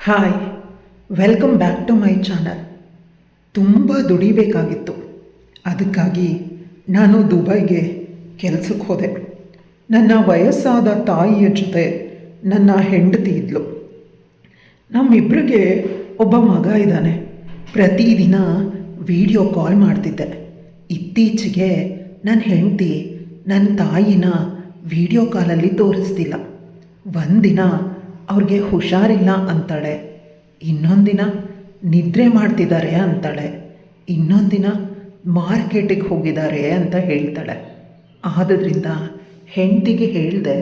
Hi, welcome back to my channel. ತುಂಬ ದುಡಿಬೇಕಾಗಿತ್ತು. ಅದಕ್ಕಾಗಿ ನಾನು ದುಬೈಗೆ ಕೆಲಸಕ್ಕೆ ಹೋದೆ. ನನ್ನ ವಯಸ್ಸಾದ ತಾಯಿಯ ಜೊತೆ ನನ್ನ ಹೆಂಡತಿ ಇದ್ಲು. ನಮ್ಮಿಬ್ಬರಿಗೆ ಒಬ್ಬ ಮಗ ಇದ್ದಾನೆ. ಪ್ರತಿದಿನ ವಿಡಿಯೋ ಕಾಲ್ ಮಾಡ್ತಿದ್ದೆ. ಇತ್ತೀಚೆಗೆ ನನ್ನ ಹೆಂಡತಿ ನನ್ನ ತಾಯಿನ ವಿಡಿಯೋ ಕಾಲಲ್ಲಿ ತೋರಿಸ್ತಿಲ್ಲ. ಒಂದಿನ ಅವ್ರಿಗೆ ಹುಷಾರಿಲ್ಲ ಅಂತಾಳೆ, ಇನ್ನೊಂದು ದಿನ ನಿದ್ರೆ ಮಾಡ್ತಿದ್ದಾರೆ ಅಂತಾಳೆ, ಇನ್ನೊಂದು ದಿನ ಮಾರ್ಕೆಟಿಗೆ ಹೋಗಿದ್ದಾರೆ ಅಂತ ಹೇಳ್ತಾಳೆ. ಆದ್ದರಿಂದ ಹೆಂಡತಿಗೆ ಹೇಳಿದೆ,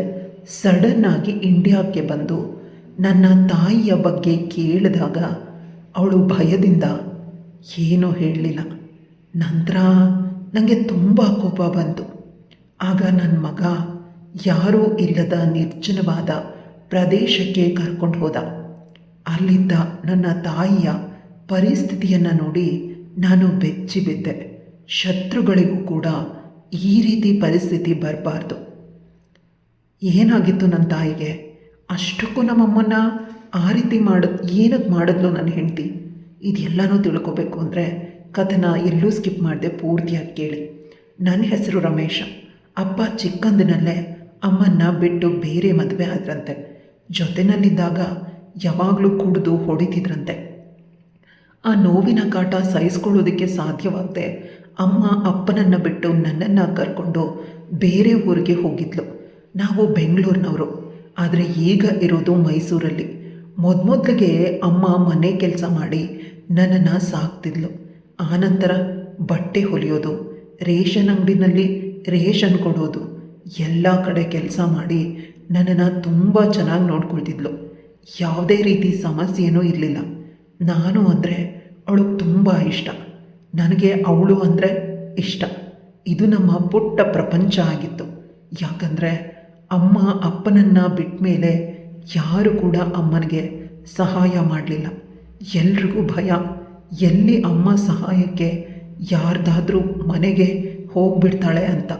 ಸಡನ್ನಾಗಿ ಇಂಡಿಯಾಕ್ಕೆ ಬಂದು ನನ್ನ ತಾಯಿಯ ಬಗ್ಗೆ ಕೇಳಿದಾಗ ಅವಳು ಭಯದಿಂದ ಏನೂ ಹೇಳಲಿಲ್ಲ. ನಂತರ ನನಗೆ ತುಂಬ ಕೋಪ ಬಂತು. ಆಗ ನನ್ನ ಮಗ ಯಾರೂ ಇಲ್ಲದ ನಿರ್ಜನವಾದ ಪ್ರದೇಶಕ್ಕೆ ಕರ್ಕೊಂಡು ಹೋದ. ಅಲ್ಲಿದ್ದ ನನ್ನ ತಾಯಿಯ ಪರಿಸ್ಥಿತಿಯನ್ನು ನೋಡಿ ನಾನು ಬೆಚ್ಚಿ ಬಿದ್ದೆ. ಶತ್ರುಗಳಿಗೂ ಕೂಡ ಈ ರೀತಿ ಪರಿಸ್ಥಿತಿ ಬರಬಾರ್ದು. ಏನಾಗಿತ್ತು ನನ್ನ ತಾಯಿಗೆ? ಅಷ್ಟಕ್ಕೂ ನಮ್ಮಮ್ಮನ ಆ ರೀತಿ ಏನಕ್ಕೆ ಮಾಡಿದ್ಲು ನನ್ನ ಹೆಂಡತಿ? ಇದೆಲ್ಲನೂ ತಿಳ್ಕೊಬೇಕು ಅಂದರೆ ಕಥೆನ ಎಲ್ಲೂ ಸ್ಕಿಪ್ ಮಾಡದೆ ಪೂರ್ತಿಯಾಗಿ ಕೇಳಿ. ನನ್ನ ಹೆಸರು ರಮೇಶ. ಅಪ್ಪ ಚಿಕ್ಕಂದಿನಲ್ಲೇ ಅಮ್ಮನ್ನ ಬಿಟ್ಟು ಬೇರೆ ಮದುವೆ ಆದ್ರಂತೆ. ಜೊತೆನಲ್ಲಿದ್ದಾಗ ಯಾವಾಗಲೂ ಕುಡಿದು ಹೊಡಿತಿದ್ರಂತೆ. ಆ ನೋವಿನ ಕಾಟ ಸಹಿಸ್ಕೊಳ್ಳೋದಕ್ಕೆ ಸಾಧ್ಯವಾಗದೆ ಅಮ್ಮ ಅಪ್ಪನನ್ನು ಬಿಟ್ಟು ನನ್ನನ್ನು ಕರ್ಕೊಂಡು ಬೇರೆ ಊರಿಗೆ ಹೋಗಿದ್ಲು. ನಾವು ಬೆಂಗಳೂರಿನವರು, ಆದರೆ ಈಗ ಇರೋದು ಮೈಸೂರಲ್ಲಿ. ಮೊದಲಿಗೆ ಅಮ್ಮ ಮನೆ ಕೆಲಸ ಮಾಡಿ ನನ್ನನ್ನು ಸಾಕ್ತಿದ್ಲು. ಆನಂತರ ಬಟ್ಟೆ ಹೊಲಿಯೋದು, ರೇಷನ್ ಅಂಗಡಿನಲ್ಲಿ ರೇಷನ್ ಕೊಡೋದು, ಎಲ್ಲ ಕಡೆ ಕೆಲಸ ಮಾಡಿ ನನ್ನನ್ನು ತುಂಬ ಚೆನ್ನಾಗಿ ನೋಡ್ಕೊಳ್ತಿದ್ಲು. ಯಾವುದೇ ರೀತಿ ಸಮಸ್ಯೆಯೂ ಇರಲಿಲ್ಲ. ನಾನು ಅಂದರೆ ಅವಳಿಗೆ ತುಂಬ ಇಷ್ಟ, ನನಗೆ ಅವಳು ಅಂದರೆ ಇಷ್ಟ. ಇದು ನಮ್ಮ ಪುಟ್ಟ ಪ್ರಪಂಚ ಆಗಿತ್ತು. ಯಾಕಂದರೆ ಅಮ್ಮ ಅಪ್ಪನನ್ನು ಬಿಟ್ಟ ಮೇಲೆ ಯಾರು ಕೂಡ ಅಮ್ಮನಿಗೆ ಸಹಾಯ ಮಾಡಲಿಲ್ಲ. ಎಲ್ರಿಗೂ ಭಯ, ಎಲ್ಲಿ ಅಮ್ಮ ಸಹಾಯಕ್ಕೆ ಯಾರ್ದಾದ್ರೂ ಮನೆಗೆ ಹೋಗ್ಬಿಡ್ತಾಳೆ ಅಂತ.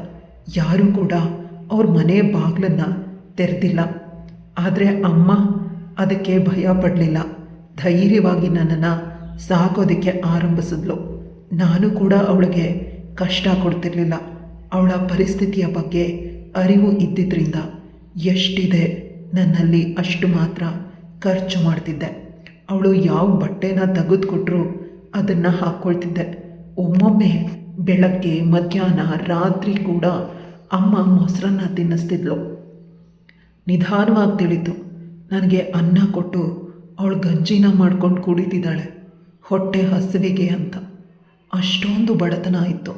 ಯಾರೂ ಕೂಡ ಅವ್ರ ಮನೆ ಬಾಗಿಲನ್ನು ತೆರೆದಿಲ್ಲ. ಆದರೆ ಅಮ್ಮ ಅದಕ್ಕೆ ಭಯ ಪಡಲಿಲ್ಲ. ಧೈರ್ಯವಾಗಿ ನನ್ನನ್ನು ಸಾಕೋದಕ್ಕೆ ಆರಂಭಿಸಿದ್ಲು. ನಾನು ಕೂಡ ಅವಳಿಗೆ ಕಷ್ಟ ಕೊಡ್ತಿರ್ಲಿಲ್ಲ. ಅವಳ ಪರಿಸ್ಥಿತಿಯ ಬಗ್ಗೆ ಅರಿವು ಇದ್ದಿದ್ದರಿಂದ ಎಷ್ಟಿದೆ ನನ್ನಲ್ಲಿ ಅಷ್ಟು ಮಾತ್ರ ಖರ್ಚು ಮಾಡ್ತಿದ್ದೆ. ಅವಳು ಯಾವ ಬಟ್ಟೆನ ತೆಗೆದುಕೊಟ್ರು ಅದನ್ನು ಹಾಕ್ಕೊಳ್ತಿದ್ದೆ. ಒಮ್ಮೊಮ್ಮೆ ಬೆಳಗ್ಗೆ ಮಧ್ಯಾಹ್ನ ರಾತ್ರಿ ಕೂಡ ಅಮ್ಮ ಮೊಸರನ್ನ ತಿನ್ನಿಸ್ತಿದ್ಲು. ನಿಧಾನವಾಗಿ ತಿಳಿತು, ನನಗೆ ಅನ್ನ ಕೊಟ್ಟು ಅವಳು ಗಂಜಿನ ಮಾಡ್ಕೊಂಡು ಕುಡಿತಿದ್ದಾಳೆ ಹೊಟ್ಟೆ ಹಸಿವಿಗೆ ಅಂತ. ಅಷ್ಟೊಂದು ಬಡತನ ಇತ್ತು.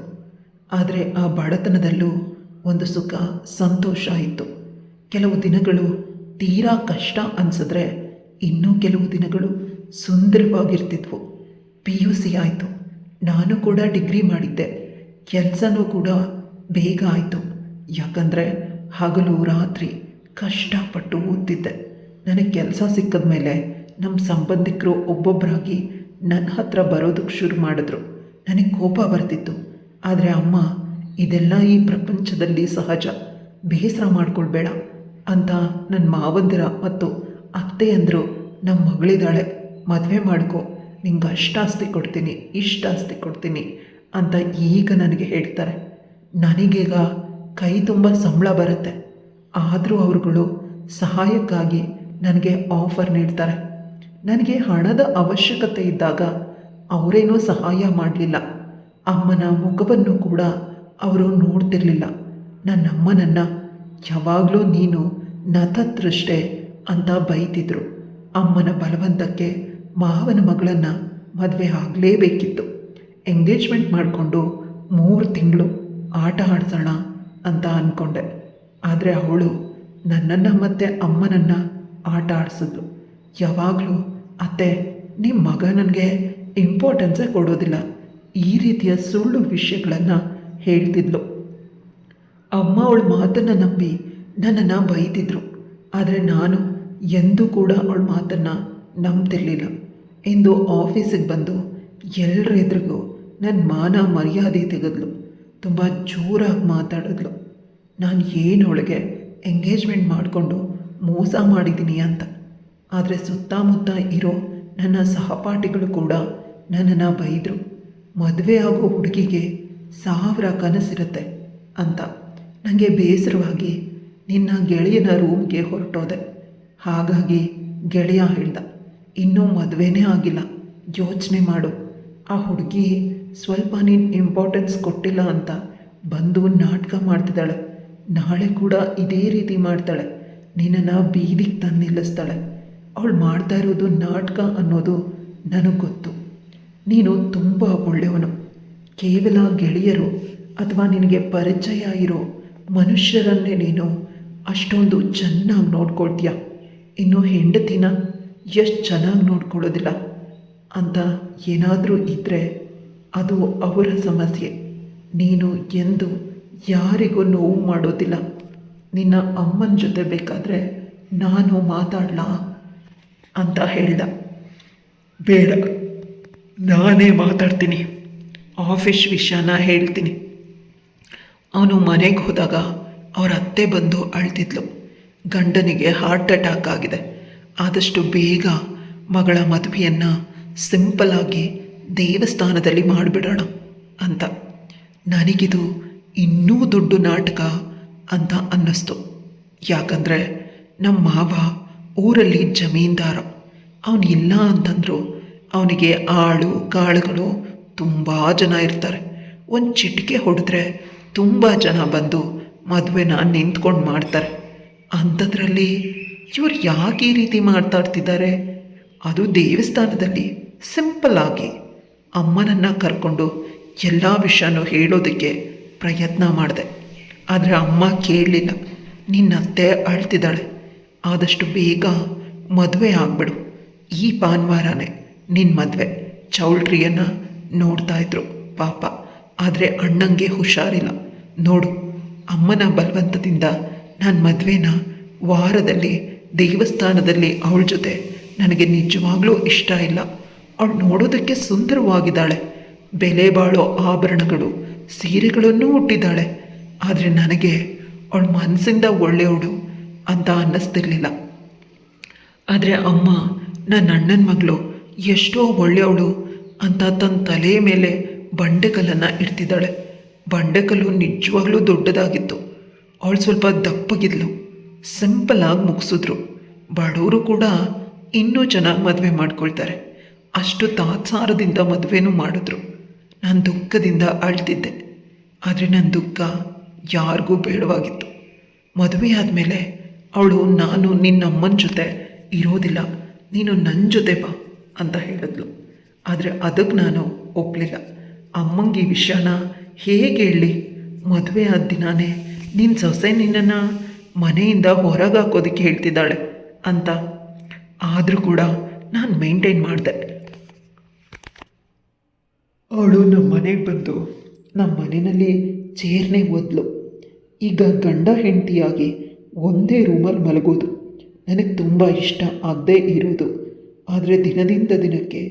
ಆದರೆ ಆ ಬಡತನದಲ್ಲೂ ಒಂದು ಸುಖ, ಸಂತೋಷ ಇತ್ತು. ಕೆಲವು ದಿನಗಳು ತೀರಾ ಕಷ್ಟ ಅನಿಸಿದ್ರೆ ಇನ್ನೂ ಕೆಲವು ದಿನಗಳು ಸುಂದರವಾಗಿರ್ತಿದ್ವು. PUC ಆಯಿತು. ನಾನು ಕೂಡ ಡಿಗ್ರಿ ಮಾಡಿದ್ದೆ. ಕೆಲಸನೂ ಕೂಡ ಬೇಗ ಆಯಿತು. ಯಾಕಂದರೆ ಹಗಲು ರಾತ್ರಿ ಕಷ್ಟಪಟ್ಟು ಓದ್ತಿದ್ದೆ. ನನಗೆ ಕೆಲಸ ಸಿಕ್ಕಿದ ಮೇಲೆ ನಮ್ಮ ಸಂಬಂಧಿಕರು ಒಬ್ಬೊಬ್ಬರಾಗಿ ನನ್ನ ಹತ್ರ ಬರೋದಕ್ಕೆ ಶುರು ಮಾಡಿದ್ರು. ನನಗೆ ಕೋಪ ಬರ್ತಿತ್ತು. ಆದರೆ ಅಮ್ಮ, ಇದೆಲ್ಲ ಈ ಪ್ರಪಂಚದಲ್ಲಿ ಸಹಜ, ಬೇಸರ ಮಾಡ್ಕೊಳ್ಬೇಡ ಅಂತ ನನ್ನ ಮಾವಂದಿರ ಮತ್ತು ಅತ್ತೆಯಂದರು, ನಮ್ಮ ಮಗಳಿದ್ದಾಳೆ, ಮದುವೆ ಮಾಡ್ಕೊ, ನಿಂಗೆ ಅಷ್ಟು ಆಸ್ತಿ ಕೊಡ್ತೀನಿ, ಇಷ್ಟು ಆಸ್ತಿ ಕೊಡ್ತೀನಿ ಅಂತ ಈಗ ನನಗೆ ಹೇಳ್ತಾರೆ. ನನಗೀಗ ಕೈ ತುಂಬ ಸಂಬಳ ಬರುತ್ತೆ. ಆದರೂ ಅವರುಗಳು ಸಹಾಯಕ್ಕಾಗಿ ನನಗೆ ಆಫರ್ ನೀಡ್ತಾರೆ. ನನಗೆ ಹಣದ ಅವಶ್ಯಕತೆ ಇದ್ದಾಗ ಅವರೇನೂ ಸಹಾಯ ಮಾಡಲಿಲ್ಲ. ಅಮ್ಮನ ಮುಖವನ್ನು ಕೂಡ ಅವರು ನೋಡ್ತಿರ್ಲಿಲ್ಲ. ನನ್ನಮ್ಮನನ್ನು ಯಾವಾಗಲೂ ನೀನು ನತದೃಷ್ಟೆ ಅಂತ ಬೈತಿದ್ರು. ಅಮ್ಮನ ಬಲವಂತಕ್ಕೆ ಮಾವನ ಮಗಳನ್ನು ಮದುವೆ ಆಗಲೇಬೇಕಿತ್ತು. ಎಂಗೇಜ್ಮೆಂಟ್ ಮಾಡಿಕೊಂಡು 3 ತಿಂಗಳು ಆಟ ಆಡ್ಸೋಣ ಅಂತ ಅಂದ್ಕೊಂಡೆ. ಆದರೆ ಅವಳು ನನ್ನನ್ನು ಮತ್ತು ಅಮ್ಮನನ್ನು ಆಟ ಆಡಿಸಿದ್ಲು. ಯಾವಾಗಲೂ, ಅತ್ತೆ, ನಿಮ್ಮ ಮಗ ನನಗೆ ಇಂಪಾರ್ಟೆನ್ಸೇ ಕೊಡೋದಿಲ್ಲ, ಈ ರೀತಿಯ ಸುಳ್ಳು ವಿಷಯಗಳನ್ನು ಹೇಳ್ತಿದ್ಲು. ಅಮ್ಮ ಅವಳ ಮಾತನ್ನು ನಂಬಿ ನನ್ನನ್ನು ಬೈತಿದ್ರು. ಆದರೆ ನಾನು ಎಂದೂ ಕೂಡ ಅವಳ ಮಾತನ್ನು ನಂಬ್ತಿರ್ಲಿಲ್ಲ. ಎಂದು ಆಫೀಸಿಗೆ ಬಂದು ಎಲ್ಲರ ಎದುರಿಗೂ ನನ್ನ ಮಾನ ಮರ್ಯಾದೆ ತೆಗೆದ್ಲು. ತುಂಬ ಜೋರಾಗಿ ಮಾತಾಡಿದ್ಲು. ನಾನು ಏನು ಅವಳಿಗೆ ಎಂಗೇಜ್ಮೆಂಟ್ ಮಾಡಿಕೊಂಡು ಮೋಸ ಮಾಡಿದ್ದೀನಿ ಅಂತ. ಆದರೆ ಸುತ್ತಮುತ್ತ ಇರೋ ನನ್ನ ಸಹಪಾಠಿಗಳು ಕೂಡ ನನ್ನನ್ನು ಬೈದರು. ಮದುವೆ ಆಗೋ ಹುಡುಗಿಗೆ 1000 ಕನಸಿರುತ್ತೆ ಅಂತ. ನನಗೆ ಬೇಸರವಾಗಿ ನಿನ್ನ ಗೆಳೆಯನ ರೂಮ್ಗೆ ಹೊರಟೋದೆ. ಹಾಗಾಗಿ ಗೆಳೆಯ ಹೇಳ್ದ, ಇನ್ನೂ ಮದುವೆನೇ ಆಗಿಲ್ಲ, ಯೋಚನೆ ಮಾಡು. ಆ ಹುಡುಗಿ ಸ್ವಲ್ಪ ನೀನು ಇಂಪಾರ್ಟೆನ್ಸ್ ಕೊಟ್ಟಿಲ್ಲ ಅಂತ ಬಂದು ನಾಟಕ ಮಾಡ್ತಿದ್ದಾಳೆ. ನಾಳೆ ಕೂಡ ಇದೇ ರೀತಿ ಮಾಡ್ತಾಳೆ, ನಿನ್ನನ್ನು ಬೀದಿಗೆ ತಂದು ನಿಲ್ಲಿಸ್ತಾಳೆ. ಅವಳು ಮಾಡ್ತಾ ಇರೋದು ನಾಟಕ ಅನ್ನೋದು ನನಗೆ ಗೊತ್ತು. ನೀನು ತುಂಬ ಒಳ್ಳೆಯವನು. ಕೇವಲ ಗೆಳೆಯರು ಅಥವಾ ನಿನಗೆ ಪರಿಚಯ ಇರೋ ಮನುಷ್ಯರನ್ನೇ ನೀನು ಅಷ್ಟೊಂದು ಚೆನ್ನಾಗಿ ನೋಡ್ಕೊಳ್ತೀಯ. ಇನ್ನು ಹೆಂಡತಿನ ಎಷ್ಟು ಚೆನ್ನಾಗಿ ನೋಡ್ಕೊಳ್ಳೋದಿಲ್ಲ ಅಂತ ಏನಾದರೂ ಇದ್ದರೆ ಅದು ಅವರ ಸಮಸ್ಯೆ. ನೀನು ಎಂದು ಯಾರಿಗೂ ನೋವು ಮಾಡೋದಿಲ್ಲ. ನಿನ್ನ ಅಮ್ಮನ ಜೊತೆ ಬೇಕಾದರೆ ನಾನು ಮಾತಾಡಲಾ ಅಂತ ಹೇಳ್ದ. ಬೇಡ, ನಾನೇ ಮಾತಾಡ್ತೀನಿ, ಆಫೀಸ್ ವಿಷಯನ ಹೇಳ್ತೀನಿ. ಅವನು ಮನೆಗೆ ಹೋದಾಗ ಅವರ ಅತ್ತೆ ಬಂದು ಅಳ್ತಿದ್ಲು. ಗಂಡನಿಗೆ ಹಾರ್ಟ್ ಅಟ್ಯಾಕ್ ಆಗಿದೆ, ಆದಷ್ಟು ಬೇಗ ಮಗಳ ಮದುವೆಯನ್ನು ಸಿಂಪಲ್ಲಾಗಿ ದೇವಸ್ಥಾನದಲ್ಲಿ ಮಾಡಿಬಿಡೋಣ ಅಂತ. ನನಗಿದು ಇನ್ನೂ ದೊಡ್ಡ ನಾಟಕ ಅಂತ ಅನ್ನಿಸ್ತು. ಯಾಕಂದರೆ ನಮ್ಮ ಮಾವ ಊರಲ್ಲಿ ಜಮೀನ್ದಾರ. ಅವನು ಇಲ್ಲ ಅಂತಂದರೂ ಅವನಿಗೆ ಆಳು ಕಾಳುಗಳು ತುಂಬ ಜನ ಇರ್ತಾರೆ. ಒಂದು ಚಿಟಿಕೆ ಹೊಡೆದ್ರೆ ತುಂಬ ಜನ ಬಂದು ಮದುವೆನ ನಿಂತ್ಕೊಂಡು ಮಾಡ್ತಾರೆ. ಅಂಥದ್ರಲ್ಲಿ ಇವ್ರು ಯಾಕೆ ಈ ರೀತಿ ಮಾತಾಡ್ತಿದ್ದಾರೆ? ಅದು ದೇವಸ್ಥಾನದಲ್ಲಿ ಸಿಂಪಲ್ಲಾಗಿ ಅಮ್ಮನನ್ನು ಕರ್ಕೊಂಡು ಎಲ್ಲ ವಿಷಯನೂ ಹೇಳೋದಕ್ಕೆ ಪ್ರಯತ್ನ ಮಾಡಿದೆ. ಆದರೆ ಅಮ್ಮ ಕೇಳಲಿಲ್ಲ. ನಿನ್ನತ್ತೆ ಅಳ್ತಿದ್ದಾಳೆ, ಆದಷ್ಟು ಬೇಗ ಮದುವೆ ಆಗಿಬಿಡು. ಈ ಭಾನುವಾರನೇ ನಿನ್ನ ಮದುವೆ. ಚೌಲ್ಟ್ರಿಯನ್ನು ನೋಡ್ತಾಯಿದ್ರು ಪಾಪ. ಆದರೆ ಅಣ್ಣಂಗೆ ಹುಷಾರಿಲ್ಲ. ನೋಡು, ಅಮ್ಮನ ಬಲವಂತದಿಂದ ನನ್ನ ಮದುವೆನ ವಾರದಲ್ಲಿ ದೇವಸ್ಥಾನದಲ್ಲಿ ಅವಳ ಜೊತೆ ನನಗೆ ನಿಜವಾಗ್ಲೂ ಇಷ್ಟ ಇಲ್ಲ. ಅವಳು ನೋಡೋದಕ್ಕೆ ಸುಂದರವಾಗಿದ್ದಾಳೆ, ಬೆಲೆ ಬಾಳೋ ಆಭರಣಗಳು ಸೀರೆಗಳನ್ನೂ ಹುಟ್ಟಿದ್ದಾಳೆ. ಆದರೆ ನನಗೆ ಅವಳ ಮನಸ್ಸಿಂದ ಒಳ್ಳೆಯವಳು ಅಂತ ಅನ್ನಿಸ್ತಿರ್ಲಿಲ್ಲ. ಆದರೆ ಅಮ್ಮ ನನ್ನ ಅಣ್ಣನ ಮಗಳು ಎಷ್ಟೋ ಒಳ್ಳೆಯವಳು ಅಂತ ತನ್ನ ತಲೆ ಮೇಲೆ ಬಂಡೆಕಲ್ಲನ್ನು ಇಡ್ತಿದ್ದಾಳೆ. ಬಂಡೆಕಲ್ಲು ನಿಜವಾಗ್ಲೂ ದೊಡ್ಡದಾಗಿತ್ತು. ಅವಳು ಸ್ವಲ್ಪ ದಪ್ಪಗಿದ್ಲು. ಸಿಂಪಲ್ಲಾಗಿ ಮುಗಿಸಿದ್ರು. ಬಡವರು ಕೂಡ ಇನ್ನೂ ಚೆನ್ನಾಗಿ ಮದುವೆ ಮಾಡ್ಕೊಳ್ತಾರೆ. ಅಷ್ಟು ತಾತ್ಸಾರದಿಂದ ಮದುವೆನೂ ಮಾಡಿದ್ರು. ನಾನು ದುಃಖದಿಂದ ಅಳ್ತಿದ್ದೆ. ಆದರೆ ನನ್ನ ದುಃಖ ಯಾರಿಗೂ ಬೇಡವಾಗಿತ್ತು. ಮದುವೆ ಆದಮೇಲೆ ಅವಳು, ನಾನು ನಿನ್ನಮ್ಮನ ಜೊತೆ ಇರೋದಿಲ್ಲ, ನೀನು ನನ್ನ ಜೊತೆ ಬಾ ಅಂತ ಹೇಳಿದ್ಲು. ಆದರೆ ಅದಕ್ಕೆ ನಾನು ಒಪ್ಪಲಿಲ್ಲ. ಅಮ್ಮಂಗೆ ಈ ವಿಷಯನ ಹೇಗೆ ಹೇಳಲಿ? ಮದುವೆ ಆದ ದಿನಾನೇ ನಿನ್ನ ಸೊಸೆ ನಿನ್ನನ್ನು ಮನೆಯಿಂದ ಹೊರಗೆ ಹಾಕೋದಕ್ಕೆ ಹೇಳ್ತಿದ್ದಾಳೆ ಅಂತ. ಆದರೂ ಕೂಡ ನಾನು ಮೇಂಟೈನ್ ಮಾಡಿದೆ. ಅವಳು ನಮ್ಮ ಮನೆಗೆ ಬಂದು ನಮ್ಮ ಮನೆಯಲ್ಲಿ ಚೇರ್ನೇ ಓದ್ಲು. ಈಗ ಗಂಡ ಹೆಂಡತಿಯಾಗಿ ಒಂದೇ ರೂಮಲ್ಲಿ ಮಲಗೋದು ನನಗೆ ತುಂಬ ಇಷ್ಟ ಆಗದೇ ಇರೋದು. ಆದರೆ ದಿನದಿಂದ ದಿನಕ್ಕೆ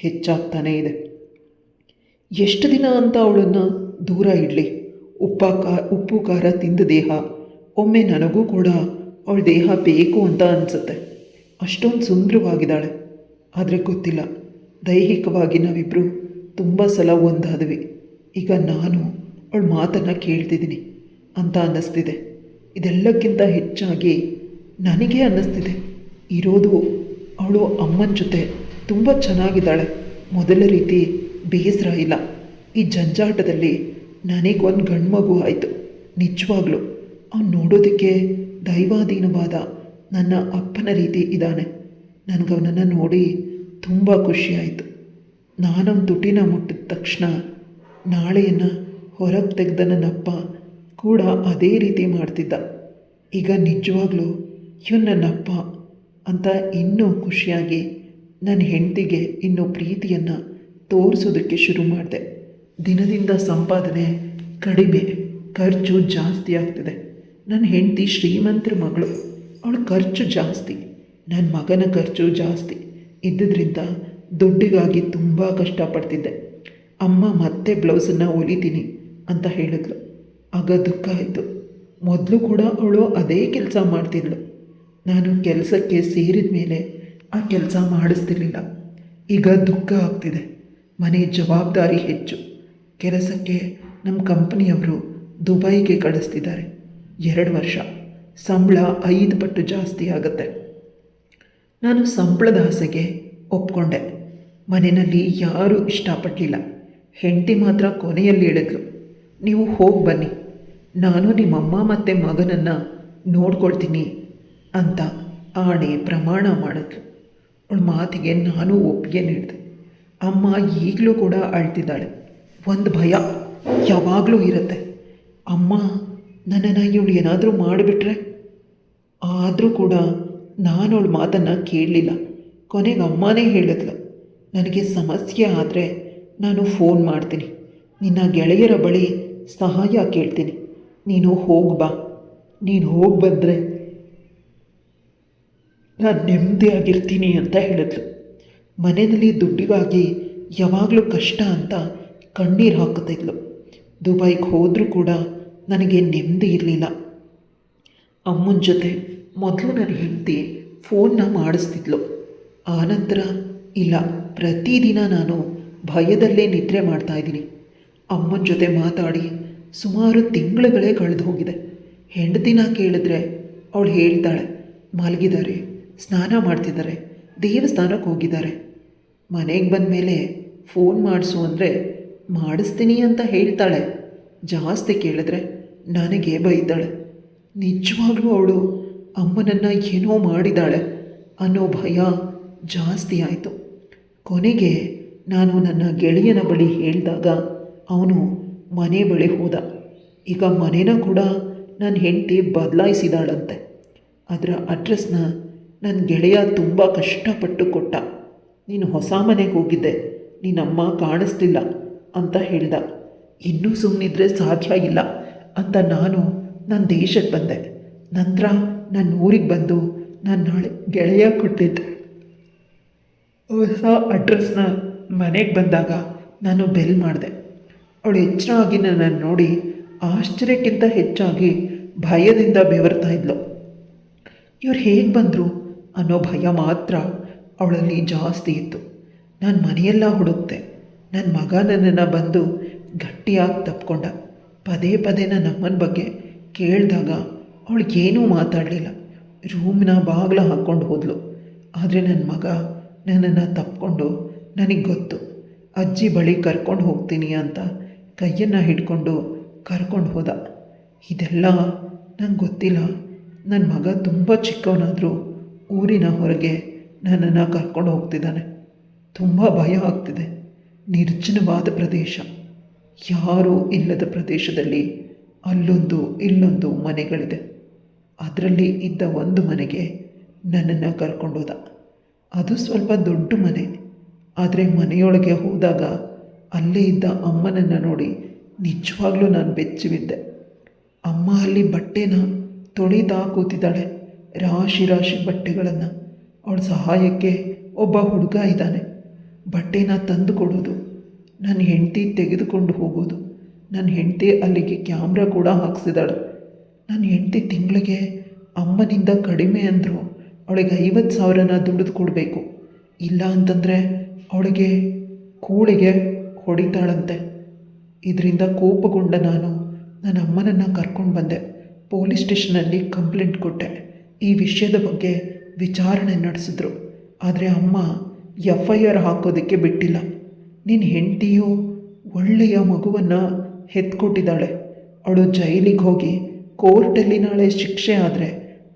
ಹೆಚ್ಚಾಗ್ತಾನೇ ಇದೆ. ಎಷ್ಟು ದಿನ ಅಂತ ಅವಳನ್ನು ದೂರ ಇಡಲಿ? ಉಪ್ಪು ಖಾರ ತಿಂದ ದೇಹ. ಒಮ್ಮೆ ನನಗೂ ಕೂಡ ಅವಳ ದೇಹ ಬೇಕು ಅಂತ ಅನಿಸುತ್ತೆ. ಅಷ್ಟೊಂದು ಸುಂದರವಾಗಿದ್ದಾಳೆ. ಆದರೆ ಗೊತ್ತಿಲ್ಲ, ದೈಹಿಕವಾಗಿ ನಾವಿಬ್ಬರು ತುಂಬ ಸಲ ಒಂದಾದ್ವಿ. ಈಗ ನಾನು ಅವಳ ಮಾತನ್ನು ಕೇಳ್ತಿದ್ದೀನಿ ಅಂತ ಅನ್ನಿಸ್ತಿದೆ. ಇದೆಲ್ಲಕ್ಕಿಂತ ಹೆಚ್ಚಾಗಿ ನನಗೆ ಅನ್ನಿಸ್ತಿದೆ ಇರೋದು ಅವಳು ಅಮ್ಮನ ಜೊತೆ ತುಂಬ ಚೆನ್ನಾಗಿದ್ದಾಳೆ. ಮೊದಲ ರೀತಿ ಬೇಸರ ಇಲ್ಲ. ಈ ಜಂಜಾಟದಲ್ಲಿ ನನಗೊಂದು ಗಂಡು ಮಗು ಆಯಿತು. ನಿಜವಾಗ್ಲೂ ಅವ್ನು ನೋಡೋದಕ್ಕೆ ದೈವಾಧೀನವಾದ ನನ್ನ ಅಪ್ಪನ ರೀತಿ ಇದ್ದಾನೆ. ನನಗವನನ್ನು ನೋಡಿ ತುಂಬ ಖುಷಿಯಾಯಿತು. ನಾನವನ ತುಟಿನ ಮುಟ್ಟಿದ ತಕ್ಷಣ ನಾಳೆಯನ್ನು ಹೊರಗೆ ತೆಗೆದ ನನ್ನಪ್ಪ ಕೂಡ ಅದೇ ರೀತಿ ಮಾಡ್ತಿದ್ದ. ಈಗ ನಿಜವಾಗ್ಲೂ ಇವನು ನನ್ನಪ್ಪ ಅಂತ ಇನ್ನೂ ಖುಷಿಯಾಗಿ ನನ್ನ ಹೆಂಡತಿಗೆ ಇನ್ನೂ ಪ್ರೀತಿಯನ್ನು ತೋರಿಸೋದಕ್ಕೆ ಶುರು ಮಾಡಿದೆ. ದಿನದಿಂದ ಸಂಪಾದನೆ ಕಡಿಮೆ, ಖರ್ಚು ಜಾಸ್ತಿ ಆಗ್ತಿದೆ. ನನ್ನ ಹೆಂಡತಿ ಶ್ರೀಮಂತರ ಮಗಳು, ಅವಳ ಖರ್ಚು ಜಾಸ್ತಿ, ನನ್ನ ಮಗನ ಖರ್ಚು ಜಾಸ್ತಿ ಇದ್ದಿದ್ದರಿಂದ ದುಡ್ಡಿಗಾಗಿ ತುಂಬ ಕಷ್ಟಪಡ್ತಿದ್ದೆ. ಅಮ್ಮ ಮತ್ತೆ ಬ್ಲೌಸನ್ನು ಹೊಲಿತೀನಿ ಅಂತ ಹೇಳಿದ್ಲು. ಆಗ ದುಃಖ ಆಯಿತು. ಮೊದಲು ಕೂಡ ಅವಳು ಅದೇ ಕೆಲಸ ಮಾಡ್ತಿದ್ಳು. ನಾನು ಕೆಲಸಕ್ಕೆ ಸೇರಿದ ಮೇಲೆ ಆ ಕೆಲಸ ಮಾಡಿಸ್ತಿರ್ಲಿಲ್ಲ. ಈಗ ದುಃಖ ಆಗ್ತಿದೆ. ಮನೆ ಜವಾಬ್ದಾರಿ ಹೆಚ್ಚು. ಕೆಲಸಕ್ಕೆ ನಮ್ಮ ಕಂಪನಿಯವರು ದುಬೈಗೆ ಕಳಿಸ್ತಿದ್ದಾರೆ. 2 ವರ್ಷ ಸಂಬಳ 5 ಪಟ್ಟು ಜಾಸ್ತಿ ಆಗುತ್ತೆ. ನಾನು ಸಂಬಳದ ಆಸೆಗೆ ಒಪ್ಕೊಂಡೆ. ಮನೆಯಲ್ಲಿ ಯಾರೂ ಇಷ್ಟಪಡಲಿಲ್ಲ. ಹೆಂಡತಿ ಮಾತ್ರ ಕೊನೆಯಲ್ಲಿ ಹೇಳಿದ್ಲು, ನೀವು ಹೋಗಿ ಬನ್ನಿ, ನಾನು ನಿಮ್ಮಮ್ಮ ಮತ್ತು ಮಗನನ್ನು ನೋಡ್ಕೊಳ್ತೀನಿ ಅಂತ ಆಣೆ ಪ್ರಮಾಣ ಮಾಡಿದ್ಲು. ಅವಳ ಮಾತಿಗೆ ನಾನು ಒಪ್ಪಿಗೆ ನೀಡಿದೆ. ಅಮ್ಮ ಈಗಲೂ ಕೂಡ ಅಳ್ತಿದ್ದಾಳೆ. ಒಂದು ಭಯ ಯಾವಾಗಲೂ ಇರುತ್ತೆ. ಅಮ್ಮ ನನ್ನನ್ನು ಇವಳು ಏನಾದರೂ ಮಾಡಿಬಿಟ್ರೆ. ಆದರೂ ಕೂಡ ನಾನು ಅವಳ ಮಾತನ್ನು ಕೇಳಲಿಲ್ಲ. ಕೊನೆಗೆ ಅಮ್ಮನೇ ಹೇಳಿದ್ಲು, ನನಗೆ ಸಮಸ್ಯೆ ಆದರೆ ನಾನು ಫೋನ್ ಮಾಡ್ತೀನಿ, ನಿನ್ನ ಗೆಳೆಯರ ಬಳಿ ಸಹಾಯ ಕೇಳ್ತೀನಿ, ನೀನು ಹೋಗಿ ಬಾ, ನೀನು ಹೋಗಿ ಬಂದರೆ ನಾನು ನೆಮ್ಮದಿಯಾಗಿರ್ತೀನಿ ಅಂತ ಹೇಳಿದ್ಲು. ಮನೆಯಲ್ಲಿ ದುಡ್ಡಿಗಾಗಿ ಯಾವಾಗಲೂ ಕಷ್ಟ ಅಂತ ಕಣ್ಣೀರು ಹಾಕುತ್ತಿದ್ಲು. ದುಬೈಗೆ ಹೋದರೂ ಕೂಡ ನನಗೆ ನೆಮ್ಮದಿ ಇರಲಿಲ್ಲ. ಅಮ್ಮನ ಜೊತೆ ಮೊದಲು ನನ್ನ ಹೆಂಡತಿ ಫೋನ್ನ ಮಾಡಿಸ್ತಿದ್ಲು. ಆನಂತರ ಇಲ್ಲ, ಪ್ರತಿದಿನ ನಾನು ಭಯದಲ್ಲೇ ನಿದ್ರೆ ಮಾಡ್ತಾಯಿದ್ದೀನಿ. ಅಮ್ಮನ ಜೊತೆ ಮಾತಾಡಿ ಸುಮಾರು ತಿಂಗಳುಗಳೇ ಕಳೆದು ಹೋಗಿದೆ. ಹೆಂಡತಿನ ಕೇಳಿದ್ರೆ ಅವಳು ಹೇಳ್ತಾಳೆ, ಮಲಗಿದ್ದಾರೆ, ಸ್ನಾನ ಮಾಡ್ತಿದ್ದಾರೆ, ದೇವಸ್ಥಾನಕ್ಕೆ ಹೋಗಿದ್ದಾರೆ. ಮನೆಗೆ ಬಂದ ಮೇಲೆ ಫೋನ್ ಮಾಡಿಸು ಅಂದರೆ ಮಾಡಿಸ್ತೀನಿ ಅಂತ ಹೇಳ್ತಾಳೆ. ಜಾಸ್ತಿ ಕೇಳಿದ್ರೆ ನನಗೆ ಬೈತಾಳೆ. ನಿಜವಾಗ್ಲೂ ಅವಳು ಅಮ್ಮನನ್ನು ಏನೋ ಮಾಡಿದಾಳೆ ಅನ್ನೋ ಭಯ ಜಾಸ್ತಿ ಆಯಿತು. ಕೊನೆಗೆ ನಾನು ನನ್ನ ಗೆಳೆಯನ ಬಳಿ ಹೇಳಿದಾಗ ಅವನು ಮನೆ ಬಳಿ ಹೋದ. ಈಗ ಮನೇನ ಕೂಡ ನನ್ನ ಹೆಂಡತಿ ಬದಲಾಯಿಸಿದಾಳಂತೆ. ಅದರ ಅಡ್ರೆಸ್ನ ನನ್ನ ಗೆಳೆಯ ತುಂಬ ಕಷ್ಟಪಟ್ಟು ಕೊಟ್ಟ. ನೀನು ಹೊಸ ಮನೆಗೆ ಹೋಗಿದ್ದೆ, ನಿನ್ನಮ್ಮ ಕಾಣಿಸ್ತಿಲ್ಲ ಅಂತ ಹೇಳ್ದ. ಇನ್ನೂ ಸುಮ್ಮನಿದ್ರೆ ಸಾಧ್ಯ ಇಲ್ಲ ಅಂತ ನಾನು ನನ್ನ ದೇಶಕ್ಕೆ ಬಂದೆ. ನಂತರ ನನ್ನ ಊರಿಗೆ ಬಂದು ನಾನು ನಾಳೆ ಗೆಳೆಯ ಕೊಟ್ಟಿದ್ದೆ ಹೊಸ ಅಡ್ರೆಸ್ನ. ಮನೆಗೆ ಬಂದಾಗ ನಾನು ಬೆಲ್ ಮಾಡಿದೆ. ಅವಳು ಎಚ್ಚರ ಆಗಿ ನನ್ನನ್ನು ನೋಡಿ ಆಶ್ಚರ್ಯಕ್ಕಿಂತ ಹೆಚ್ಚಾಗಿ ಭಯದಿಂದ ಬೆವರ್ತಾ ಇದ್ಲು. ಇವ್ರು ಹೇಗೆ ಬಂದರು ಅನ್ನೋ ಭಯ ಮಾತ್ರ ಅವಳಲ್ಲಿ ಜಾಸ್ತಿ ಇತ್ತು. ನಾನು ಮನೆಯೆಲ್ಲ ಹುಡುಕ್ತೆ. ನನ್ನ ಮಗ ನನ್ನನ್ನು ಬಂದು ಗಟ್ಟಿಯಾಗಿ ತಪ್ಕೊಂಡ. ಪದೇ ಪದೇ ನನ್ನ ಅಮ್ಮನ ಬಗ್ಗೆ ಕೇಳಿದಾಗ ಅವಳಿಗೇನೂ ಮಾತಾಡಲಿಲ್ಲ. ರೂಮ್ನ ಬಾಗಿಲು ಹಾಕ್ಕೊಂಡು ಹೋದ್ಲು. ಆದರೆ ನನ್ನ ಮಗ ನನ್ನನ್ನು ತಪ್ಕೊಂಡು ನನಗೆ ಗೊತ್ತು, ಅಜ್ಜಿ ಬಳಿ ಕರ್ಕೊಂಡು ಹೋಗ್ತೀನಿ ಅಂತ ಕೈಯನ್ನು ಹಿಡ್ಕೊಂಡು ಕರ್ಕೊಂಡು ಹೋದ. ಇದೆಲ್ಲ ನಂಗೆ ಗೊತ್ತಿಲ್ಲ. ನನ್ನ ಮಗ ತುಂಬ ಚಿಕ್ಕವನಾದರೂ ಊರಿನ ಹೊರಗೆ ನನ್ನನ್ನು ಕರ್ಕೊಂಡು ಹೋಗ್ತಿದ್ದಾನೆ. ತುಂಬ ಭಯ ಆಗ್ತಿದೆ. ನಿರ್ಜನವಾದ ಪ್ರದೇಶ, ಯಾರೂ ಇಲ್ಲದ ಪ್ರದೇಶದಲ್ಲಿ ಅಲ್ಲೊಂದು ಇಲ್ಲೊಂದು ಮನೆಗಳಿದೆ. ಅದರಲ್ಲಿ ಇದ್ದ ಒಂದು ಮನೆಗೆ ನನ್ನನ್ನು ಕರ್ಕೊಂಡೋದ. ಅದು ಸ್ವಲ್ಪ ದೊಡ್ಡ ಮನೆ. ಆದರೆ ಮನೆಯೊಳಗೆ ಹೋದಾಗ ಅಲ್ಲೇ ಇದ್ದ ಅಮ್ಮನನ್ನು ನೋಡಿ ನಿಜವಾಗ್ಲೂ ನಾನು ಬೆಚ್ಚಿ ಬಿದ್ದೆ. ಅಮ್ಮ ಅಲ್ಲಿ ಬಟ್ಟೆನ ತೊಳಿತಾ ಕೂತಿದ್ದಾಳೆ, ರಾಶಿ ರಾಶಿ ಬಟ್ಟೆಗಳನ್ನು. ಅವಳ ಸಹಾಯಕ್ಕೆ ಒಬ್ಬ ಹುಡುಗ ಇದ್ದಾನೆ. ಬಟ್ಟೆನ ತಂದು ಕೊಡೋದು, ನನ್ನ ಹೆಂಡತಿ ತೆಗೆದುಕೊಂಡು ಹೋಗೋದು. ನನ್ನ ಹೆಂಡತಿ ಅಲ್ಲಿಗೆ ಕ್ಯಾಮ್ರಾ ಕೂಡ ಹಾಕ್ಸಿದಾಳೆ. ನನ್ನ ಹೆಂಡತಿ ತಿಂಗಳಿಗೆ ಅಮ್ಮನಿಂದ ಕಡಿಮೆ ಅಂದರೂ ಅವಳಿಗೆ 50,000ನ ದುಡಿದು ಕೊಡಬೇಕು. ಇಲ್ಲ ಅಂತಂದರೆ ಅವಳಿಗೆ ಕೂಳಿಗೆ ಹೊಡಿತಾಳಂತೆ. ಇದರಿಂದ ಕೋಪಗೊಂಡ ನಾನು ನನ್ನ ಅಮ್ಮನನ್ನು ಕರ್ಕೊಂಡು ಬಂದೆ. ಪೊಲೀಸ್ ಸ್ಟೇಷನಲ್ಲಿ ಕಂಪ್ಲೇಂಟ್ ಕೊಟ್ಟೆ. ಈ ವಿಷಯದ ಬಗ್ಗೆ ವಿಚಾರಣೆ ನಡೆಸಿದ್ರು. ಆದರೆ ಅಮ್ಮ FIR ಹಾಕೋದಕ್ಕೆ ಬಿಟ್ಟಿಲ್ಲ. ನಿನ್ನ ಹೆಂಡತಿಯು ಒಳ್ಳೆಯ ಮಗುವನ್ನು ಹೆತ್ಕೊಟ್ಟಿದ್ದಾಳೆ. ಅವಳು ಜೈಲಿಗೆ ಹೋಗಿ ಕೋರ್ಟಲ್ಲಿ ನಾಳೆ ಶಿಕ್ಷೆ ಆದರೆ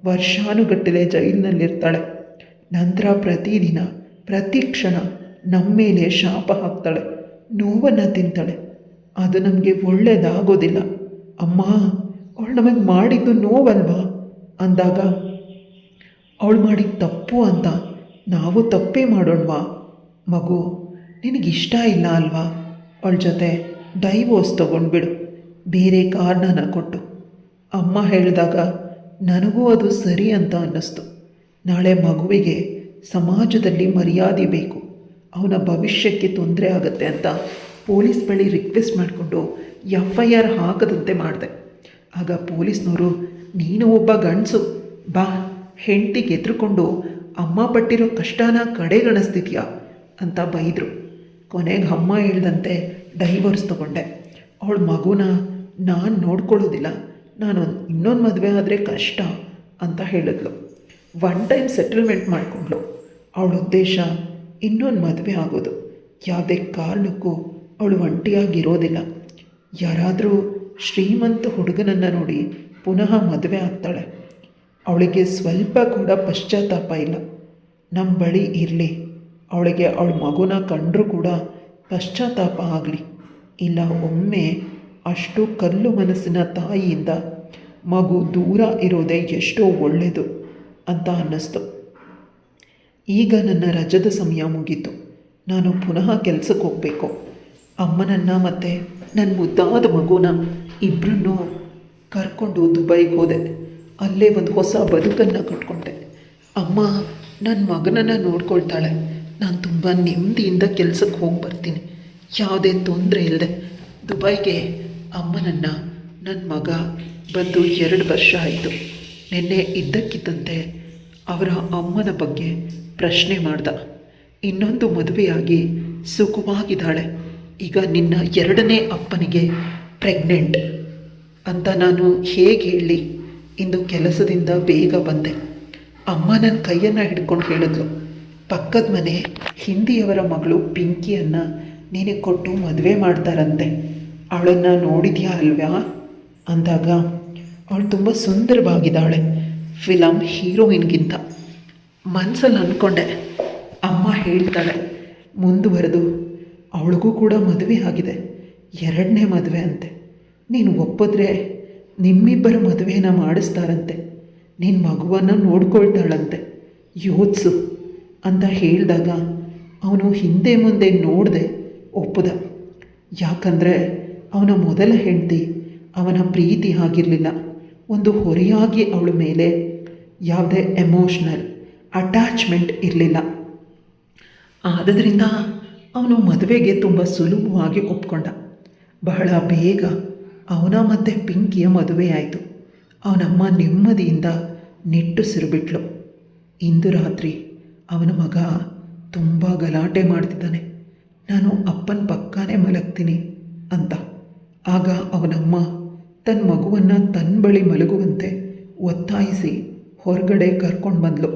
ವರ್ಷಾನುಗಟ್ಟಲೆ ಜೈಲಿನಲ್ಲಿರ್ತಾಳೆ. ನಂತರ ಪ್ರತಿದಿನ ಪ್ರತಿ ಕ್ಷಣ ನಮ್ಮ ಮೇಲೆ ಶಾಪ ಹಾಕ್ತಾಳೆ, ನೋವನ್ನು ತಿಂತಾಳೆ. ಅದು ನಮಗೆ ಒಳ್ಳೆಯದಾಗೋದಿಲ್ಲ. ಅಮ್ಮ, ಅವಳು ನಮಗೆ ಮಾಡಿದ್ದು ನೋವಲ್ವಾ ಅಂದಾಗ ಅವಳು ಮಾಡಿದ ತಪ್ಪು ಅಂತ ನಾವು ತಪ್ಪೇ ಮಾಡೋಣವಾ? ಮಗು, ನಿನಗಿಷ್ಟ ಇಲ್ಲ ಅಲ್ವಾ? ಅವಳ ಜೊತೆ ಡೈವೋರ್ಸ್ ತೊಗೊಂಡ್ಬಿಡು, ಬೇರೆ ಕಾರಣನ ಕೊಟ್ಟು. ಅಮ್ಮ ಹೇಳಿದಾಗ ನನಗೂ ಅದು ಸರಿ ಅಂತ ಅನ್ನಿಸ್ತು. ನಾಳೆ ಮಗುವಿಗೆ ಸಮಾಜದಲ್ಲಿ ಮರ್ಯಾದೆ ಬೇಕು, ಅವನ ಭವಿಷ್ಯಕ್ಕೆ ತೊಂದರೆ ಆಗುತ್ತೆ ಅಂತ ಪೊಲೀಸ್ ಬಳಿ ರಿಕ್ವೆಸ್ಟ್ ಮಾಡಿಕೊಂಡು FIR ಹಾಕದಂತೆ ಮಾಡಿದೆ. ಆಗ ಪೊಲೀಸ್ನವರು, ನೀನು ಒಬ್ಬ ಗಂಡಸು, ಬಾ, ಹೆಂಡತಿಗೆ ಎದುರುಕೊಂಡು ಅಮ್ಮ ಪಟ್ಟಿರೋ ಕಷ್ಟನ ಕಡೆಗಣಿಸ್ತಿದ್ಯಾ ಅಂತ ಬೈದರು. ಕೊನೆಗೆ ಅಮ್ಮ ಹೇಳ್ದಂತೆ ಡೈವರ್ಸ್ ತಗೊಂಡೆ. ಅವಳ ಮಗುನ ನಾನು ನೋಡ್ಕೊಳ್ಳೋದಿಲ್ಲ, ನಾನು ಇನ್ನೊಂದು ಮದುವೆ ಆದರೆ ಕಷ್ಟ ಅಂತ ಹೇಳಿದ್ಲು. ಒನ್ ಟೈಮ್ ಸೆಟಲ್ಮೆಂಟ್ ಮಾಡಿಕೊಂಡ್ಳು. ಅವಳ ಉದ್ದೇಶ ಇನ್ನೊಂದು ಮದುವೆ ಆಗೋದು. ಯಾವುದೇ ಕಾರಣಕ್ಕೂ ಅವಳು ಒಂಟಿಯಾಗಿರೋದಿಲ್ಲ. ಯಾರಾದರೂ ಶ್ರೀಮಂತ ಹುಡುಗನನ್ನು ನೋಡಿ ಪುನಃ ಮದುವೆ ಆಗ್ತಾಳೆ. ಅವಳಿಗೆ ಸ್ವಲ್ಪ ಕೂಡ ಪಶ್ಚಾತ್ತಾಪ ಇಲ್ಲ. ನಮ್ಮ ಬಳಿ ಇರಲಿ, ಅವಳಿಗೆ ಅವಳ ಮಗುನ ಕಂಡರೂ ಕೂಡ ಪಶ್ಚಾತ್ತಾಪ ಆಗಲಿ. ಇಲ್ಲ, ಒಮ್ಮೆ ಅಷ್ಟು ಕಲ್ಲು ಮನಸ್ಸಿನ ತಾಯಿಯಿಂದ ಮಗು ದೂರ ಇರೋದೇ ಎಷ್ಟೋ ಒಳ್ಳೆಯದು ಅಂತ ಅನ್ನಿಸ್ತು. ಈಗ ನನ್ನ ರಜದ ಸಮಯ ಮುಗೀತು. ನಾನು ಪುನಃ ಕೆಲಸಕ್ಕೆ ಹೋಗಬೇಕು. ಅಮ್ಮನನ್ನು ಮತ್ತು ನನ್ನ ಮುದ್ದಾದ ಮಗುನ ಇಬ್ಬರನ್ನೂ ಕರ್ಕೊಂಡು ದುಬೈಗೆ ಹೋದೆ. ಅಲ್ಲೇ ಒಂದು ಹೊಸ ಬದುಕನ್ನು ಕಟ್ಕೊಂಡೆ. ಅಮ್ಮ ನನ್ನ ಮಗನನ್ನು ನೋಡ್ಕೊಳ್ತಾಳೆ. ನಾನು ತುಂಬ ನೆಮ್ಮದಿಯಿಂದ ಕೆಲಸಕ್ಕೆ ಹೋಗಿ ಬರ್ತೀನಿ, ಯಾವುದೇ ತೊಂದರೆ ಇಲ್ಲದೆ. ದುಬೈಗೆ ಅಮ್ಮನನ್ನು ನನ್ನ ಮಗ ಬಂದು 2 ವರ್ಷ ಆಯಿತು. ನಿನ್ನೆ ಇದ್ದಕ್ಕಿದ್ದಂತೆ ಅವರ ಅಮ್ಮನ ಬಗ್ಗೆ ಪ್ರಶ್ನೆ ಮಾಡ್ದ. ಇನ್ನೊಂದು ಮದುವೆಯಾಗಿ ಸುಖವಾಗಿದ್ದಾಳೆ. ಈಗ ನಿನ್ನ 2ನೇ ಅಪ್ಪನಿಗೆ ಪ್ರೆಗ್ನೆಂಟ್ ಅಂತ ನಾನು ಹೇಗೆ ಹೇಳಿ? ಇಂದು ಕೆಲಸದಿಂದ ಬೇಗ ಬಂದೆ. ಅಮ್ಮ ನನ್ನ ಕೈಯನ್ನು ಹಿಡ್ಕೊಂಡು ಹೇಳಿದ್ಲು, ಪಕ್ಕದ ಮನೆ ಹಿಂದಿಯವರ ಮಗಳು ಪಿಂಕಿಯನ್ನು ನಿನಗೆ ಕೊಟ್ಟು ಮದುವೆ ಮಾಡ್ತಾರಂತೆ, ಅವಳನ್ನು ನೋಡಿದ್ಯಾ ಅಲ್ವಾ ಅಂದಾಗ ಅವಳು ತುಂಬ ಸುಂದರವಾಗಿದ್ದಾಳೆ, ಫಿಲಮ್ ಹೀರೋಯಿನ್ಗಿಂತ. ಮನಸ್ಸಲ್ಲಿ ಅಂದ್ಕೊಂಡೆ. ಅಮ್ಮ ಹೇಳ್ತಾಳೆ ಮುಂದುವರೆದು, ಅವಳಿಗೂ ಕೂಡ ಮದುವೆ ಆಗಿದೆ, 2ನೇ ಮದುವೆ ಅಂತೆ. ನೀನು ಒಪ್ಪಿದ್ರೆ ನಿಮ್ಮಿಬ್ಬರ ಮದುವೆನ ಮಾಡಿಸ್ತಾರಂತೆ, ನಿನ್ನ ಮಗುವನ್ನು ನೋಡ್ಕೊಳ್ತಾಳಂತೆ, ಯೋಚಿಸು ಅಂತ ಹೇಳಿದಾಗ ಅವನು ಹಿಂದೆ ಮುಂದೆ ನೋಡದೆ ಒಪ್ಪದ. ಯಾಕಂದರೆ ಅವನ ಮೊದಲ ಹೆಂಡತಿ ಅವನ ಪ್ರೀತಿ ಆಗಿರಲಿಲ್ಲ. ಒಂದು ಹೊರೆಯಾಗಿ ಅವಳ ಮೇಲೆ ಯಾವುದೇ ಎಮೋಷ್ನಲ್ ಅಟ್ಯಾಚ್ಮೆಂಟ್ ಇರಲಿಲ್ಲ. ಆದ್ದರಿಂದ ಅವನು ಮದುವೆಗೆ ತುಂಬ ಸುಲಭವಾಗಿ ಒಪ್ಕೊಂಡ. ಬಹಳ ಬೇಗ ಅವನ ಮತ್ತು ಪಿಂಕಿಯ ಮದುವೆ ಆಯಿತು. ಅವನಮ್ಮ ನೆಮ್ಮದಿಯಿಂದ ನಿಟ್ಟುಸಿರು ಬಿಟ್ಲು. ಇಂದು ರಾತ್ರಿ ಅವನ ಮಗ ತುಂಬ ಗಲಾಟೆ ಮಾಡ್ತಿದ್ದಾನೆ, ನಾನು ಅಪ್ಪನ ಪಕ್ಕನೇ ಮಲಗ್ತೀನಿ ಅಂತ. ಆಗ ಅವನಮ್ಮ ತನ್ನ ಮಗುವನ್ನು ತನ್ನ ಬಳಿ ಮಲಗುವಂತೆ ಒತ್ತಾಯಿಸಿ ಹೊರಗಡೆ ಕರ್ಕೊಂಡು ಬಂದಳು.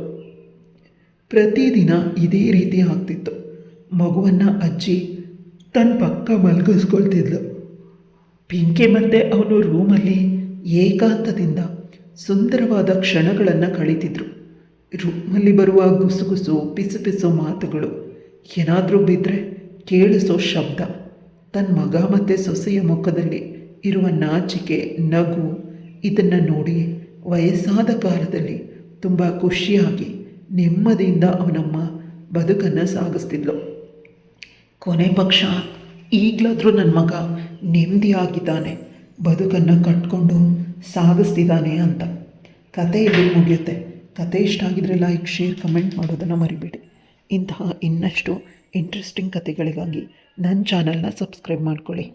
ಪ್ರತಿದಿನ ಇದೇ ರೀತಿ ಆಗ್ತಿತ್ತು. ಮಗುವನ್ನು ಅಜ್ಜಿ ತನ್ನ ಪಕ್ಕ ಮಲಗಿಸ್ಕೊಳ್ತಿದ್ಲು. ಪಿಂಕಿ ಮತ್ತು ಅವನು ರೂಮಲ್ಲಿ ಏಕಾಂತದಿಂದ ಸುಂದರವಾದ ಕ್ಷಣಗಳನ್ನು ಕಳೀತಿದ್ರು. ರೂಮಲ್ಲಿ ಬರುವ ಗುಸುಗುಸು ಪಿಸು ಪಿಸು ಮಾತುಗಳು, ಏನಾದರೂ ಬಿದ್ದರೆ ಕೇಳಿಸೋ ಶಬ್ದ, ತನ್ನ ಮಗ ಮತ್ತು ಸೊಸೆಯ ಮುಖದಲ್ಲಿ ಇರುವ ನಾಚಿಕೆ ನಗು, ಇದನ್ನು ನೋಡಿ ವಯಸ್ಸಾದ ಕಾಲದಲ್ಲಿ ತುಂಬ ಖುಷಿಯಾಗಿ ನೆಮ್ಮದಿಯಿಂದ ಅವನಮ್ಮ ಬದುಕನ್ನು ಸಾಗಿಸ್ತಿದ್ಲು. ಕೊನೆ ಪಕ್ಷ ಈಗಲಾದರೂ ನನ್ನ ಮಗ ನೆಮ್ಮದಿಯಾಗಿದ್ದಾನೆ, ಬದುಕನ್ನು ಕಟ್ಕೊಂಡು ಸಾಗಿಸ್ತಿದ್ದಾನೆ ಅಂತ. ಕತೆ ಇಲ್ಲಿ ಮುಗಿಯುತ್ತೆ. ಕತೆ ಇಷ್ಟ ಆಗಿದ್ರೆ ಲೈಕ್, ಶೇರ್, ಕಮೆಂಟ್ ಮಾಡೋದನ್ನು ಮರಿಬೇಡಿ. ಇಂತಹ ಇನ್ನಷ್ಟು ಇಂಟ್ರೆಸ್ಟಿಂಗ್ ಕತೆಗಳಿಗಾಗಿ ನನ್ನ ಚಾನಲ್ನ ಸಬ್ಸ್ಕ್ರೈಬ್ ಮಾಡ್ಕೊಳ್ಳಿ.